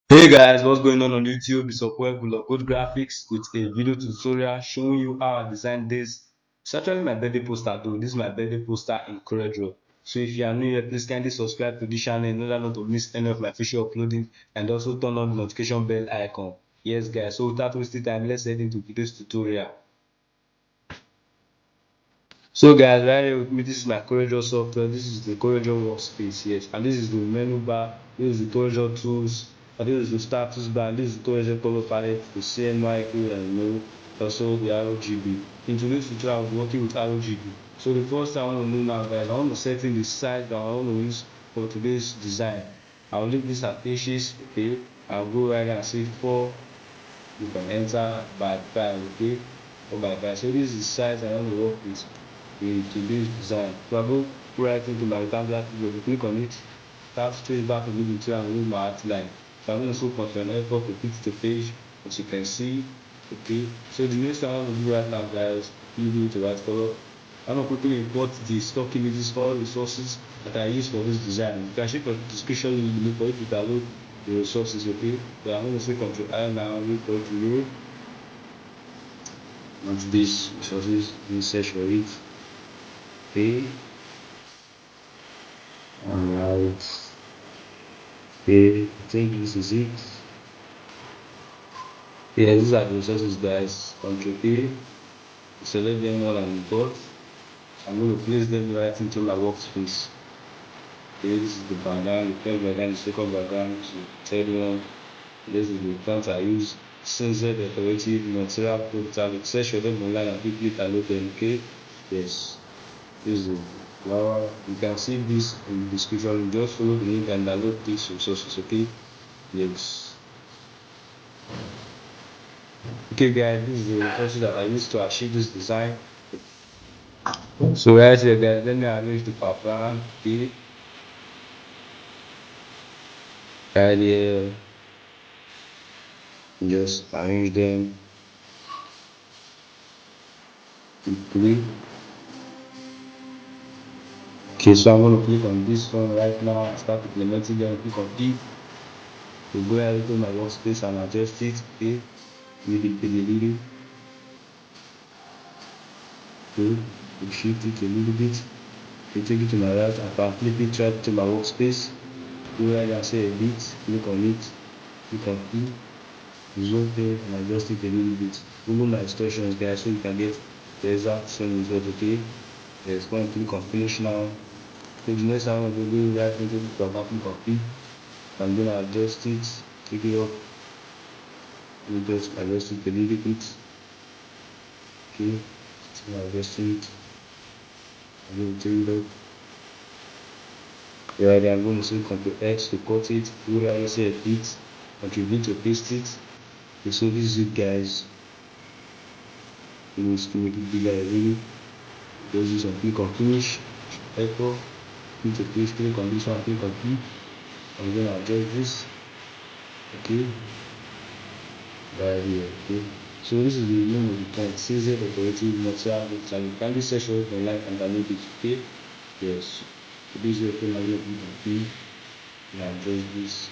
Hey guys, what's going on YouTube? It's Upwell with Good Graphics with a video tutorial showing you how I designed this. It's actually my birthday poster though. This is my birthday poster in CorelDraw. So if you are new here, please kindly subscribe to this channel in order not to miss any of my future uploading and also turn on the notification bell icon. Yes guys, so without wasting time, let's head into today's tutorial. So guys, right here with me, this is my CorelDraw software. This is the CorelDraw workspace, yes, and this is the menu bar. This is the CorelDraw tools. And this is the status bar. This is the CorelDraw color palette, the CNY, and also the RGB. In today's tutorial, I'll be working with RGB. So the first thing I want to know now, guys, I want to set in the size that I want to use for today's design. I'll leave this at inches, okay. I'll go right and say 4. You can enter by 5, okay, or by 5. So this is the size I want to work with to this design. So I go right into my rectangular keyboard, click on it, tap straight back to the material and move my outline. So I'm going to click Ctrl F4 to fit the page, as you can see. Okay, so the next thing I want to do right now, guys, leave it to white color. I'm going to quickly import the stock images, all resources that I use for this design. You can check the description below for you to download the resources, okay. So I'm going to say Ctrl I now, wait for it to load. Not this resources, we search for it. Okay. Alright. Okay, I think this is it. Yeah, these are the resources, guys. Ctrl A, select them all and import. I'm going to place them right into my workspace. Okay, this is the background, the first background, the second background, the third one. This is the font I use. CZ decorative material prototype. Search for them online and quickly download them. Okay, yes, this is the flower. You can see this in the description. Just follow the link and download these resources. Okay, yes. Okay guys, this is the resources that I used to achieve this design. So right here guys, let me arrange the power plan. Okay, right here, just arrange them quickly. Okay, so I'm going to click on this one right now, start implementing them, click on P. To go ahead into my workspace and adjust it. Okay, with the little, okay, we shift it a little bit. We take it to my right and can flip it right to my workspace. Go ahead and say edit, click on it, click on P. Zoom in and adjust it a little bit. Follow my instructions guys so you can get the exact same result. Okay, yes, go and click on finish now. So the next time we'll do right into the property copy. I'm gonna adjust it, take it off. We just adjust it a little bit. Okay, so adjust it. I'm going to take it up. Yeah, I'm going to say Ctrl X to cut it. Go ahead and say edit, contribute to paste it. Okay, so this is it guys. You need to make it bigger a little. Just use and click on finish, echo, click to paste, click on this one, click on P. I'm going to adjust this. Okay, right here. Okay, so this is the name of the font, CZ decorative material. You can search for it online and download it. Okay, yes. So this is the name of the P. And adjust this.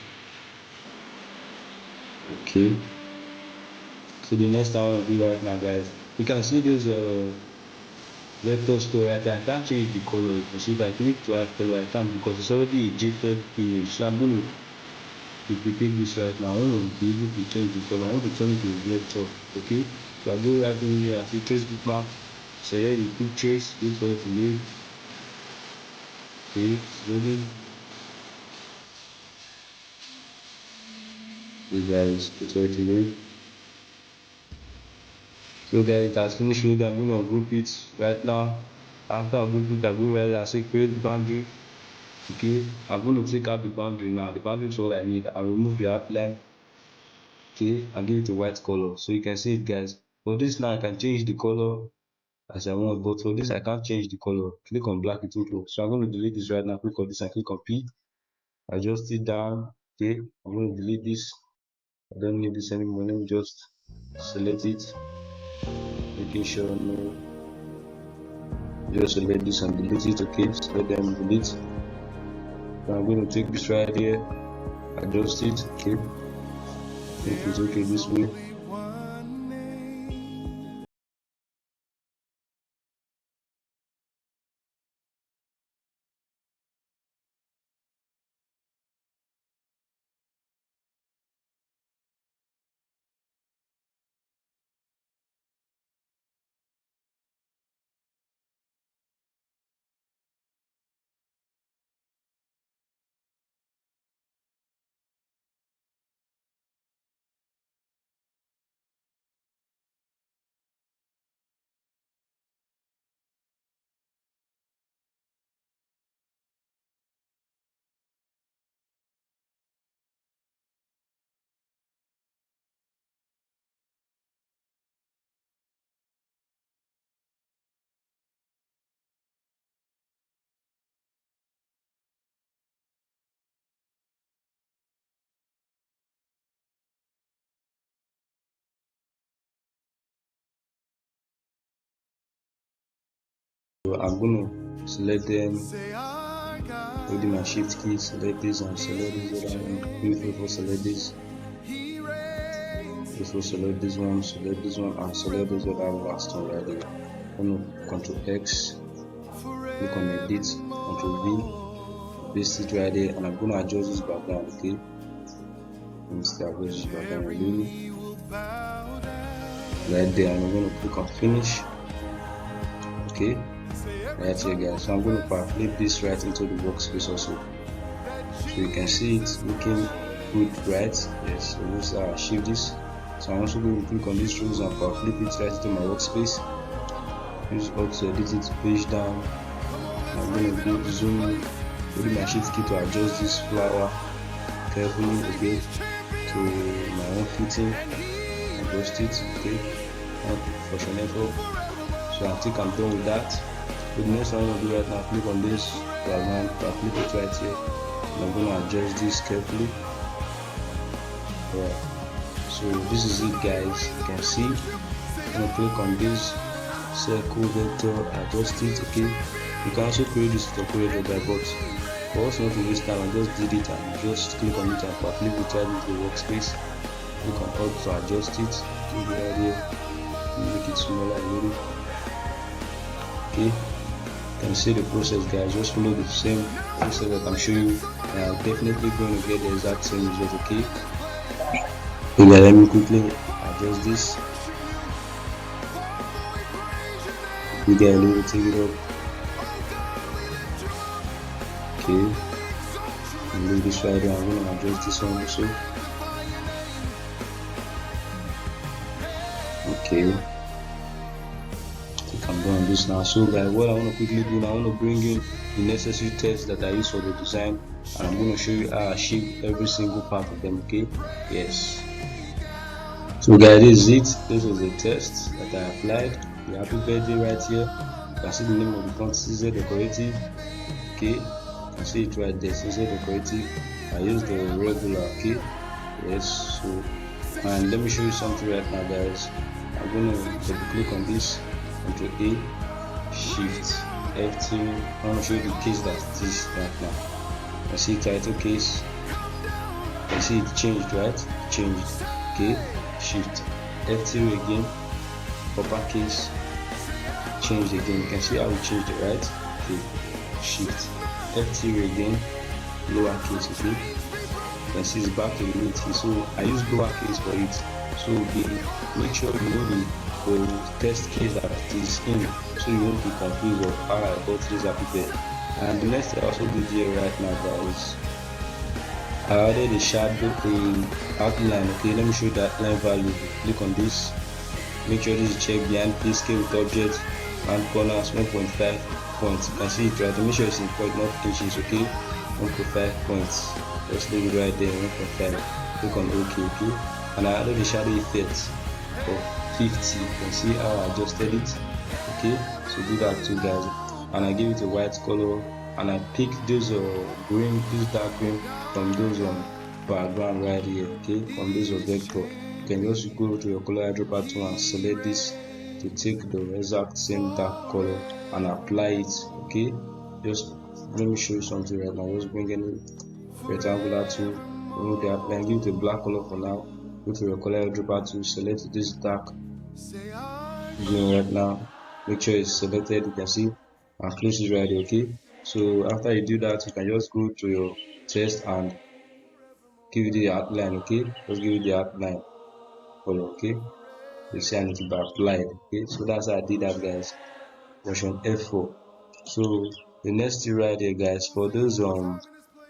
Okay, so the next thing I want to do right now, guys, you can see this vector store right there. I can't change the color. You can see if I click to add color, I can't because it's already a JPEG image. So I'm going to duplicate this right now. I want to be able to change the color. I want to turn it to a vector. Okay, so I go right in here and see trace bookmark. So here you click trace, wait for it to load. Okay, it's loading. You guys, wait for it to load. So guys, it has finished loading. I'm going to group it right now. After I group it, I go right and say create boundary. Okay, I'm going to take out the boundary now. The boundary is all I need. I'll remove the outline. Okay, and give it a white color so you can see it guys. For this now I can change the color as I want, but for this I can't change the color. Click on black, it will go. So I'm going to delete this right now. Click on this and click on P. Adjust it down. Okay, I'm going to delete this. I don't need this anymore. Let me just select it, making sure no, just select this and delete it. Okay, select them, delete. Now I'm going to take this right here, adjust it. Okay, If it's okay this way. So I'm gonna select them, holding my shift key, select this and select this other one. Before select this, before select this one, and select this other last one right there. I'm gonna Control X, click on edit, Control V, paste it right there, and I'm gonna adjust this background, okay? Let me start with this background right there, and I'm gonna click on finish, okay? Right here guys, so I'm going to flip this right into the workspace also, so you can see it looking good, right? Yes, so let's shift this. So I'm also going to click on these rules and flip it right into my workspace. Use also edit it page down. I'm going to go zoom, putting my shift key to adjust this flower carefully, okay, to my own fitting, adjust it, okay, not for sure. So I think I'm done with that. So the next one I'm going to do right now, click on this background, flip it right here, and I'm going to adjust this carefully. Alright, so this is it guys, you can see. I'm going to click on this circle vector, adjust it, okay. You can also create this to CorelDraw, but for us not to waste time, I just did it and just click on it and flip it right into the workspace. Click on Alt to adjust it, click right here, make it smaller a little, okay. You can see the process guys, just follow the same process that I'm showing you, and I'm definitely going to get the exact same result, okay. Okay guys, let me quickly adjust this. You guys need to take it up, okay, and leave this right there. I'm going to adjust this one also, okay. I'm doing this now. So guys, what I want to quickly do now, I want to bring in the necessary tests that I use for the design, and I'm going to show you how I shape every single part of them, okay. Yes, so guys, this is it. This was the test that I applied. The happy birthday right here. You can see the name of the font, CZ Decorative, okay. You can see it right there, CZ Decorative. I use the regular, okay. Yes, so, and let me show you something right now guys. I'm going to double click on this, Control A, Shift F2. I want to show you the case that it is right now. You can see title case. You can see it changed, right? Changed. Okay. Shift F2 again. Uppercase. Changed again. You can see how we changed it, right? Okay. Shift F2 again. Lowercase. Okay. You can see it's back to the root. So I use lowercase for it. So make sure you know the test case that is in, so you won't be confused of how I got this happy birthday. And the next thing I also did here right now guys, I added a shadow outline, okay. Let me show you that line value. Click on this, make sure this is checked behind, please scale with object and corners 1.5 points. You can see it right, make sure it's in point, not inches, okay. 1.5 points, just leave it right there, 1.5. Click on OK, okay. And I added a shadow effect of 50. You can see how I adjusted it, okay. So do that too guys, and I give it a white color, and I pick those green, this dark green from those background right here, okay, from this vector. You can just go to your color eyedropper tool and select this to take the exact same dark color and apply it, okay. Just let me show you something right now. Just bring any rectangular tool, remove the outline, give it a black color for now, go to your CorelDraw tool, select this dark green right now. Make sure it's selected. You can see and close it right there. Okay. So after you do that, you can just go to your text and give it the outline. Okay. Just give it the outline color. Okay. You see, I need to be applied. Okay. So that's how I did that, guys. Version F4. So the next thing right there, guys, for those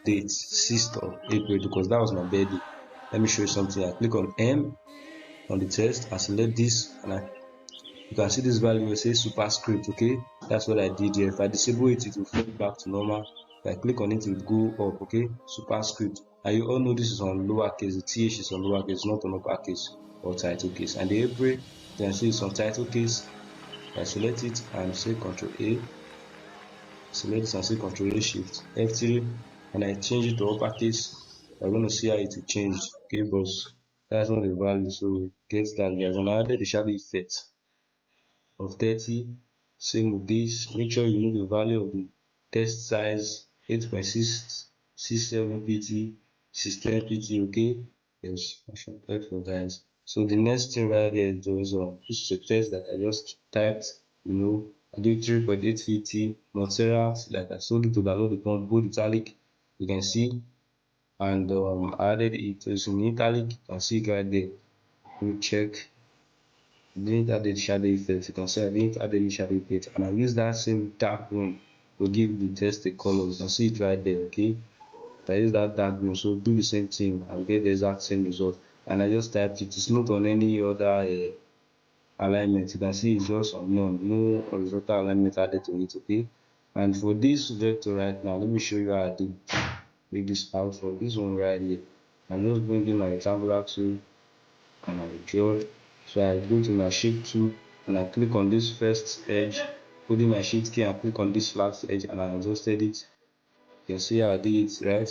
dates 6th of April, because that was my birthday. Let me show you something. I click on M on the text, I select this, and you can see this value will say superscript. Okay, that's what I did here. If I disable it, it will flip back to normal. If I click on it, it will go up. Okay, superscript. And you all know this is on lowercase. The th is on lowercase, not on uppercase or title case. And the April, you can see it's on title case. I select it and say Ctrl A. Select this and say Ctrl A Shift F3, and I change it to uppercase. I'm going to see how it will change. Okay, but that's not the value. So get that, guys. And I added the shadow effect of 30. Same with this. Make sure you know the value of the text size 8.667 pt, 16 pt. Okay, yes, I should for guys. So the next thing right here is this is a text that I just typed. I did 3.850 Mozzarella, like I sold it to download the font, bold italic. You can see, and I added it as in italic. You can see it right there. You check. Didn't add the shadow effect. You can see I didn't add any shadow effect, and I use that same dark green to give the text a color. You can see it right there. Okay, I use that dark green, so do the same thing and get the exact same result. And I just typed it. It's not on any other alignment. You can see it's just on none, no horizontal alignment added to it. Okay, and for this vector right now, let me show you how I did make this out. For this one right here, I'm just bringing my rectangular tool and I draw. So I go to my shape tool and I click on this first edge, holding my shift key and click on this flat edge, and I adjusted it. You can see how I did it, right?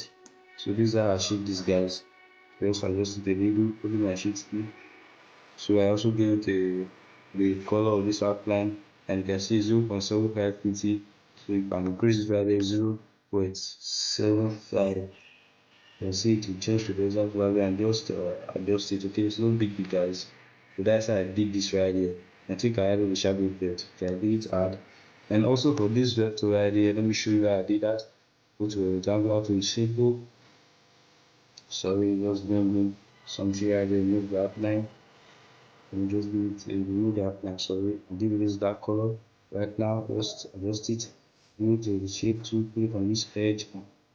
So this is how I shape this, guys. I also adjusted the needle, holding my shift key. So I also gave the color of this outline, and you can see 0.75 pt. So you can increase this value 0.75. You can see it will change to the exact value and just adjust it. Okay, it's no big deal, guys. So that's how I did this right here. I think I added the shadow effect. Okay, I did it add. And also for this vector right here, let me show you how I did that. Go to a rectangle to simple. Sorry, just bring something right there, move the outline. And just remove the outline. Sorry, I'll give this dark color right now. Just adjust it. Go to the shape tool, click on this edge,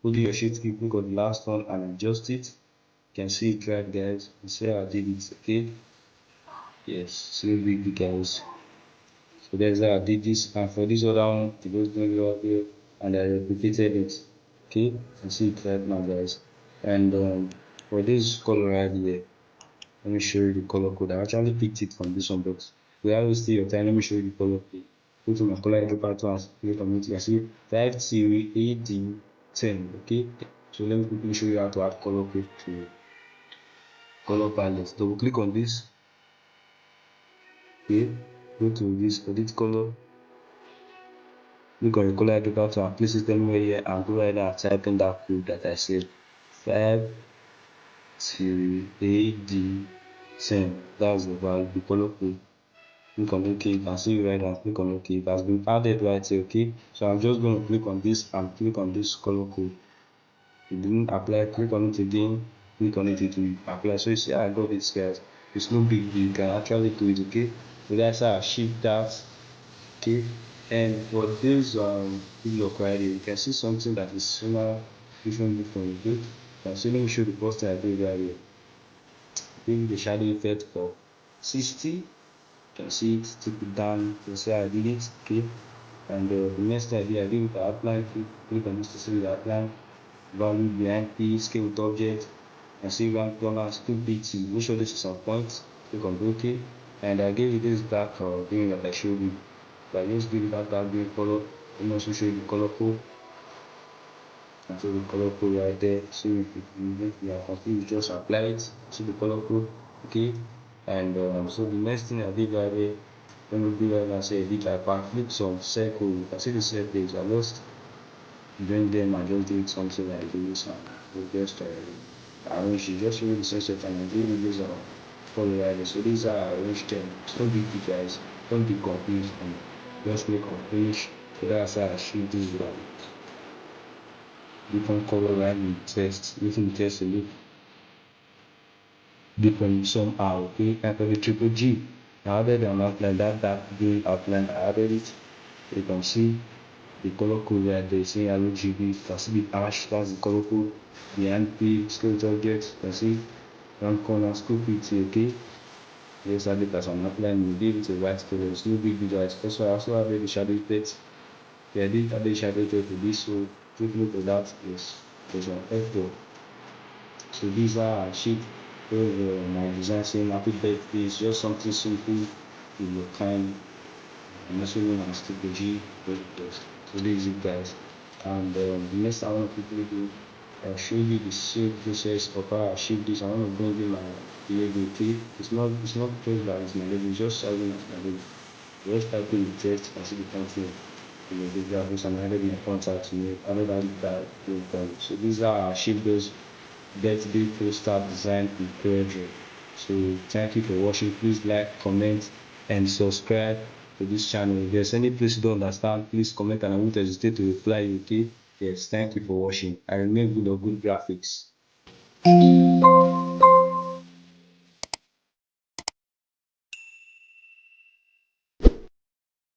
hold your shift key, click on the last one and adjust it. You can see it right, guys. You see how I did it. Okay, yes, so big, guys. So there's how I did this, and for this other one, I just bring it up here and I replicated it. Okay, you can see it right now, guys. And for this color right here, let me show you the color code. I actually picked it from this one, but we have to steal your time. Let me show you the color code. Go to my CorelDraw tool and click on it. You can see 5CAD10. Okay, so let me quickly show you how to add color code to color palette. Double click on this. Okay, go to this edit color. Click on your CorelDraw tool and place it anywhere here, and go ahead and type in that code that I said 5CAD10. That's the value, the color code. Click on OK. You can see it right now. Click on OK. It has been added right here. Okay, so I'm just going to click on this and click on this color code. It didn't apply. Click on it again. Click on it, it will apply. So you see how I got this, guys. It's no big deal. You can actually do it. Okay, so that's how I shift that. Okay, and for this video right here, you can see something that is similar, different from it. So let me show the post I did right here. Bring the shadow effect for 60. You can see it, take it down. You see how I did it. Okay, and the next idea I did with the outline. Click on this to see the outline, value behind P, scale with object, and see $1 2pt. Make sure this is on point. Click on OK, and I gave you this dark green that I showed you. But I just give it that dark green color. Let me also show you the color code. And so the color code right there. So if you are confused, just apply it. See the color code. Okay, and so the next thing I did right here, when we do that, I say edit, I click some circle. You can see the circles. I just bring them and just do something like this, and we'll just arrange it. Just remove the sunset and then do this color right there. So these are arranged them. Don't be big guys, don't be confused and just make a finish. So that's how I should do different color right in test. Using test a look different somehow. Okay, and for the triple G. Now other than outline that green outline I added it. You can see the color code right there saying RGB. You can see the hash, that's the color code behind the skeleton object. You can see round corner scope it, okay. Yes, I did as an outline, you give it a white color, it's no big deal. Also, I also added the shadow effect. Yeah, I did add the shadow effect to this, so take a look at that. There's an effect. So these are sheet my design saying happy birthday. It's just something simple in your kind, and also known as TPG birthdays. So this is it guys. And the next I want to quickly do, I'll show you the shape process of how I shape this. I want to bring in my label. Okay, it's not just that it's my label, it's just serving as my label. Just type in the text and see the content in the graphics and added my contact to me. That so these are our shape based birthday poster design in CorelDraw. So thank you for watching. Please like, comment, and subscribe to this channel. If there's any place you don't understand, please comment and I won't hesitate to reply you. Okay? Yes, thank you for watching. I remain good of good graphics.